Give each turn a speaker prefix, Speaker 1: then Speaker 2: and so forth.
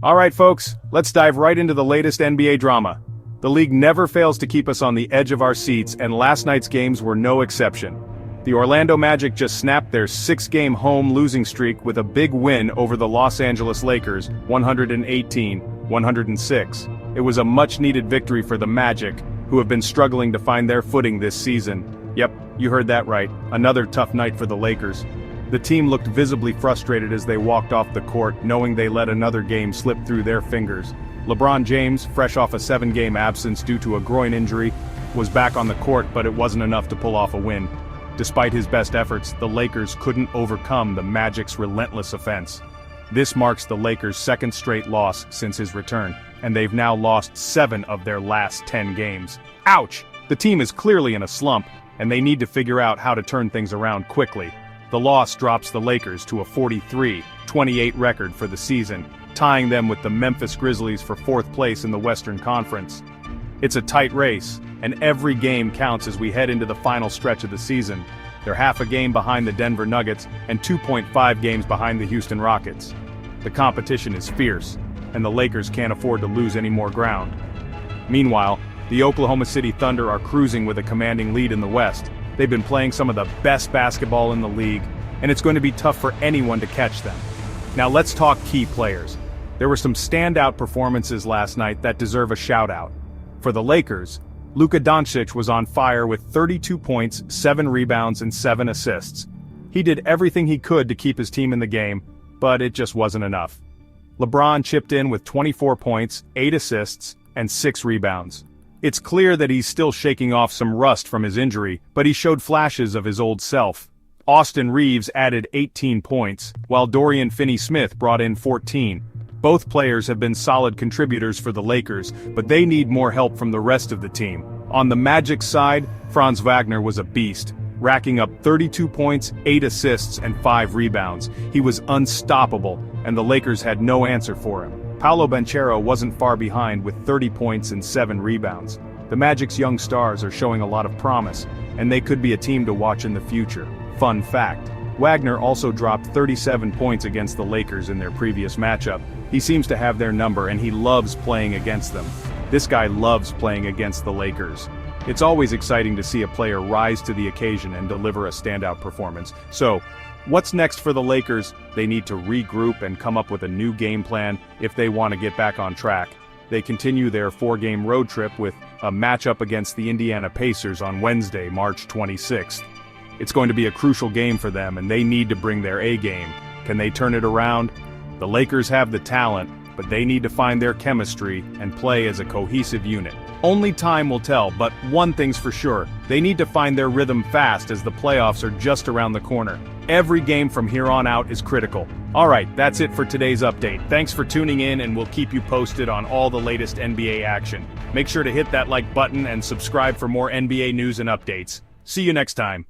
Speaker 1: Alright folks, let's dive right into the latest NBA drama. The league never fails to keep us on the edge of our seats, and last night's games were no exception. The Orlando Magic just snapped their 6-game home losing streak with a big win over the Los Angeles Lakers, 118-106. It was a much-needed victory for the Magic, who have been struggling to find their footing this season. Yep, you heard that right, another tough night for the Lakers. The team looked visibly frustrated as they walked off the court, knowing they let another game slip through their fingers. LeBron James, fresh off a 7-game absence due to a groin injury, was back on the court, but it wasn't enough to pull off a win. Despite his best efforts, the Lakers couldn't overcome the Magic's relentless offense. This marks the Lakers' second straight loss since his return, and they've now lost 7 of their last 10 games. Ouch! The team is clearly in a slump, and they need to figure out how to turn things around quickly. The loss drops the Lakers to a 43-28 record for the season, tying them with the Memphis Grizzlies for 4th place in the Western Conference. It's a tight race, and every game counts as we head into the final stretch of the season. They're half a game behind the Denver Nuggets and 2.5 games behind the Houston Rockets. The competition is fierce, and the Lakers can't afford to lose any more ground. Meanwhile, the Oklahoma City Thunder are cruising with a commanding lead in the West. They've been playing some of the best basketball in the league, and it's going to be tough for anyone to catch them. Now let's talk key players. There were some standout performances last night that deserve a shout-out. For the Lakers, Luka Doncic was on fire with 32 points, 7 rebounds, and 7 assists. He did everything he could to keep his team in the game, but it just wasn't enough. LeBron chipped in with 24 points, 8 assists, and 6 rebounds. It's clear that he's still shaking off some rust from his injury, but he showed flashes of his old self. Austin Reeves added 18 points, while Dorian Finney-Smith brought in 14. Both players have been solid contributors for the Lakers, but they need more help from the rest of the team. On the Magic's side, Franz Wagner was a beast, racking up 32 points, 8 assists, and 5 rebounds. He was unstoppable, and the Lakers had no answer for him. Paolo Banchero wasn't far behind with 30 points and 7 rebounds. The Magic's young stars are showing a lot of promise, and they could be a team to watch in the future. Fun fact: Wagner also dropped 37 points against the Lakers in their previous matchup. He seems to have their number, and he loves playing against them. This guy loves playing against the Lakers. It's always exciting to see a player rise to the occasion and deliver a standout performance. So, what's next for the Lakers? They need to regroup and come up with a new game plan if they want to get back on track. They continue their 4-game road trip with a matchup against the Indiana Pacers on Wednesday, March 26th. It's going to be a crucial game for them, and they need to bring their A-game. Can they turn it around? The Lakers have the talent, but they need to find their chemistry and play as a cohesive unit. Only time will tell, but one thing's for sure: they need to find their rhythm fast, as the playoffs are just around the corner. Every game from here on out is critical. Alright, that's it for today's update. Thanks for tuning in, and we'll keep you posted on all the latest NBA action. Make sure to hit that like button and subscribe for more NBA news and updates. See you next time.